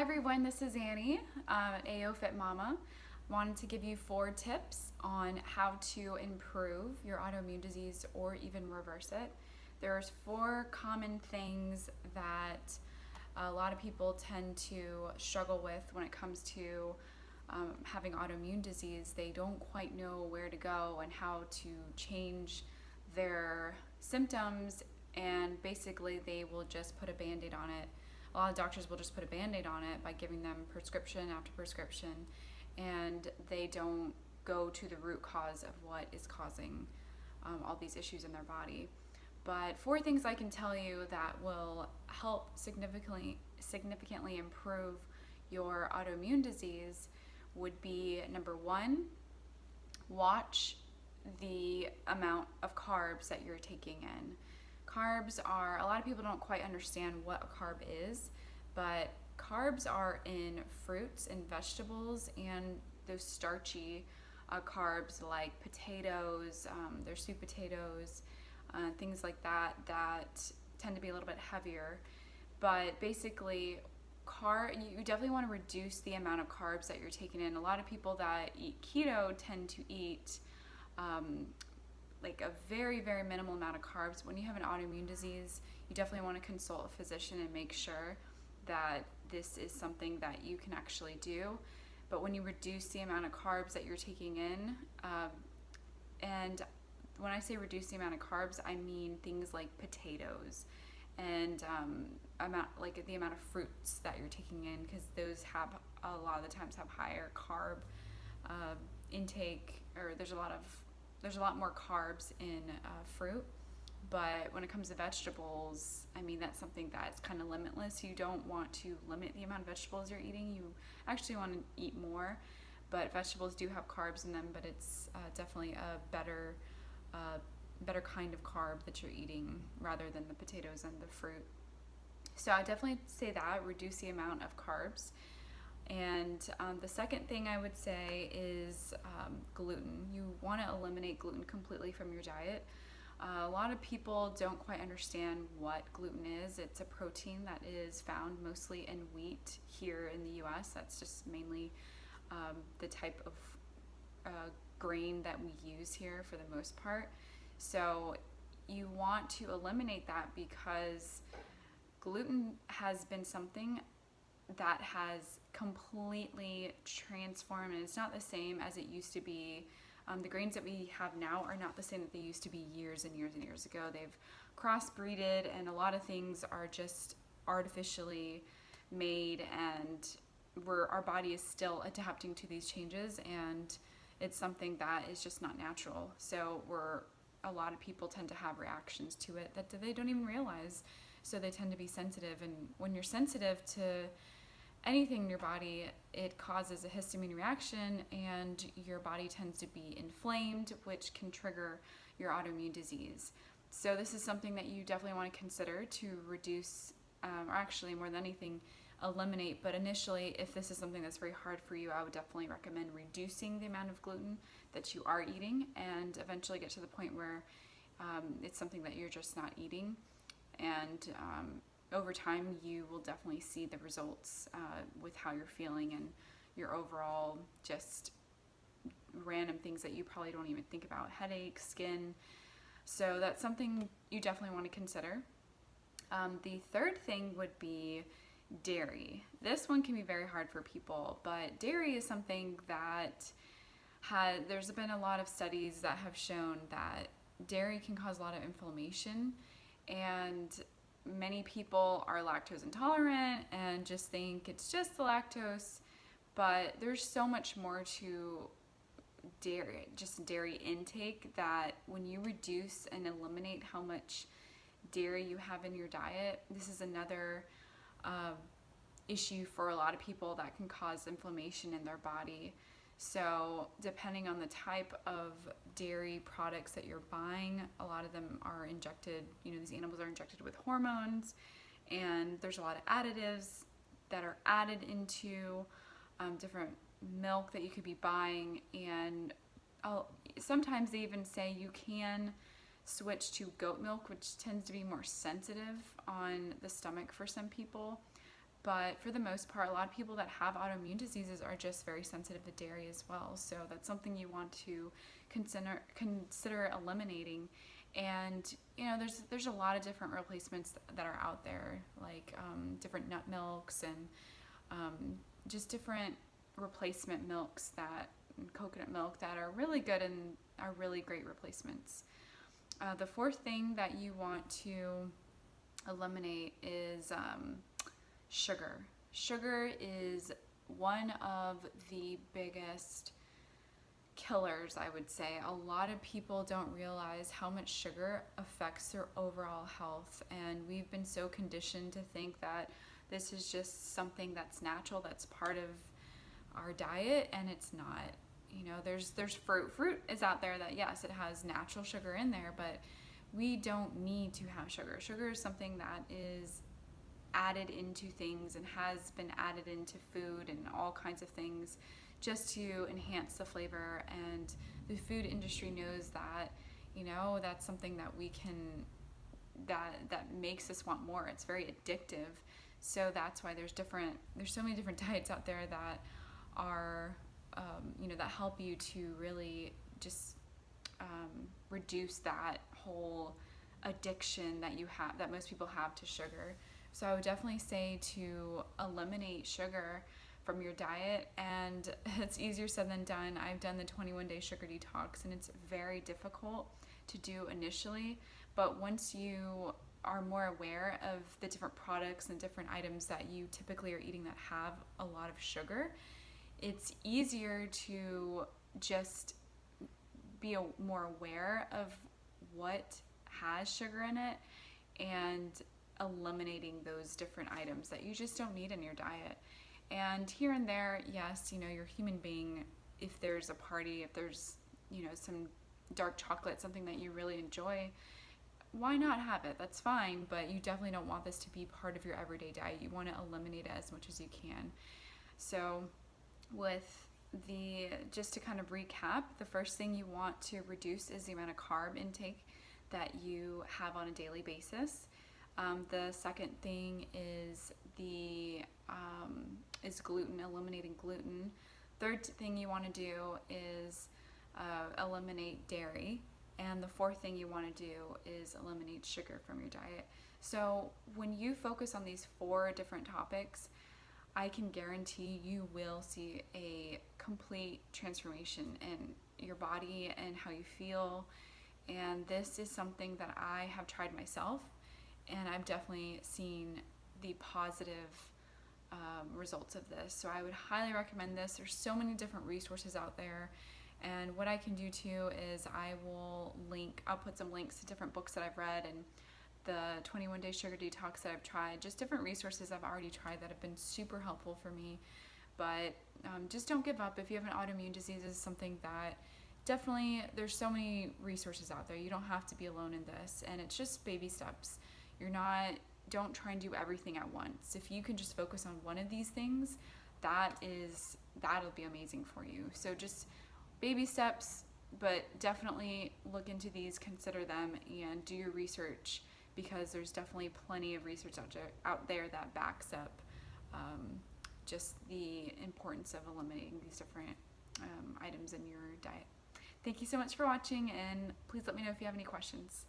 Hi everyone, this is Annie at AO Fit Mama. Wanted to give you 4 tips on how to improve your autoimmune disease or even reverse it. There's 4 common things that a lot of people tend to struggle with when it comes to having autoimmune disease. They don't quite know where to go and how to change their symptoms, and basically they will just put a band-aid on it. A lot of doctors will just put a band-aid on it by giving them prescription after prescription, and they don't go to the root cause of what is causing all these issues in their body. But 4 things I can tell you that will help significantly improve your autoimmune disease would be: number 1, watch the amount of carbs that you're taking in. Carbs are, a lot of people don't quite understand what a carb is, but carbs are in fruits and vegetables and those starchy carbs like potatoes, there's sweet potatoes, things like that tend to be a little bit heavier. But basically, you definitely want to reduce the amount of carbs that you're taking in. A lot of people that eat keto tend to eat like a very, very minimal amount of carbs. When you have an autoimmune disease, you definitely want to consult a physician and make sure that this is something that you can actually do. But when you reduce the amount of carbs that you're taking in, and when I say reduce the amount of carbs, I mean things like potatoes and the amount of fruits that you're taking in, because those have a lot of the times have higher carb intake, or there's a lot more carbs in fruit. But when it comes to vegetables, I mean, that's something that's kind of limitless. You don't want to limit the amount of vegetables you're eating. You actually want to eat more, but vegetables do have carbs in them, but it's definitely a better kind of carb that you're eating rather than the potatoes and the fruit. So I definitely say that, reduce the amount of carbs. And the second thing I would say is gluten. You want to eliminate gluten completely from your diet. A lot of people don't quite understand what gluten is. It's a protein that is found mostly in wheat here in the US. That's just mainly the type of grain that we use here for the most part. So you want to eliminate that, because gluten has been something that has completely transformed, and it's not the same as it used to be. The grains that we have now are not the same that they used to be years and years and years ago. They've crossbreeded, and a lot of things are just artificially made, and our body is still adapting to these changes, and it's something that is just not natural. So a lot of people tend to have reactions to it that they don't even realize. So they tend to be sensitive, and when you're sensitive to anything in your body, it causes a histamine reaction, and your body tends to be inflamed, which can trigger your autoimmune disease. So this is something that you definitely want to consider to reduce, or actually more than anything, eliminate. But initially, if this is something that's very hard for you, I would definitely recommend reducing the amount of gluten that you are eating, and eventually get to the point where it's something that you're just not eating. And over time, you will definitely see the results with how you're feeling and your overall just random things that you probably don't even think about: headaches, skin. So that's something you definitely want to consider. The third thing would be dairy. This one can be very hard for people, but dairy is something that there's been a lot of studies that have shown that dairy can cause a lot of inflammation, and many people are lactose intolerant and just think it's just the lactose, but there's so much more to dairy intake, that when you reduce and eliminate how much dairy you have in your diet, this is another issue for a lot of people that can cause inflammation in their body. So depending on the type of dairy products that you're buying, a lot of them are injected, these animals are injected with hormones, and there's a lot of additives that are added into different milk that you could be buying. And sometimes they even say you can switch to goat milk, which tends to be more sensitive on the stomach for some people. But for the most part, a lot of people that have autoimmune diseases are just very sensitive to dairy as well. So that's something you want to consider eliminating. And there's a lot of different replacements that are out there, like different nut milks and just different replacement milks that coconut milk that are really good and are really great replacements. The fourth thing that you want to eliminate is sugar. Sugar is one of the biggest killers, I would say. A lot of people don't realize how much sugar affects their overall health, and we've been so conditioned to think that this is just something that's natural, that's part of our diet, and it's not. There's fruit. Fruit is out there that, yes, it has natural sugar in there, but we don't need to have sugar. Sugar is something that is added into things and has been added into food and all kinds of things just to enhance the flavor. And the food industry knows that, that's something that we can, that makes us want more. It's very addictive. So that's why there's so many different diets out there that are, that help you to really just reduce that whole addiction that most people have to sugar. So I would definitely say to eliminate sugar from your diet, and it's easier said than done. I've done the 21-day sugar detox, and it's very difficult to do initially, but once you are more aware of the different products and different items that you typically are eating that have a lot of sugar, it's easier to just be more aware of what has sugar in it and eliminating those different items that you just don't need in your diet. And here and there, yes, you're a human being. If there's a party, if there's, some dark chocolate, something that you really enjoy, why not have it? That's fine, but you definitely don't want this to be part of your everyday diet. You want to eliminate it as much as you can. So just to kind of recap, the first thing you want to reduce is the amount of carb intake that you have on a daily basis. The second thing is gluten, eliminating gluten. Third thing you want to do is eliminate dairy. And the fourth thing you want to do is eliminate sugar from your diet. So when you focus on these 4 different topics, I can guarantee you will see a complete transformation in your body and how you feel. And this is something that I have tried myself, and I've definitely seen the positive results of this. So I would highly recommend this. There's so many different resources out there. And what I can do too is I'll put some links to different books that I've read and the 21-day sugar detox that I've tried, just different resources I've already tried that have been super helpful for me. But just don't give up. If you have an autoimmune disease, it's something that definitely, there's so many resources out there. You don't have to be alone in this, and it's just baby steps. Don't try and do everything at once. If you can just focus on one of these things, that'll be amazing for you. So just baby steps, but definitely look into these, consider them, and do your research, because there's definitely plenty of research out there that backs up just the importance of eliminating these different items in your diet. Thank you so much for watching, and please let me know if you have any questions.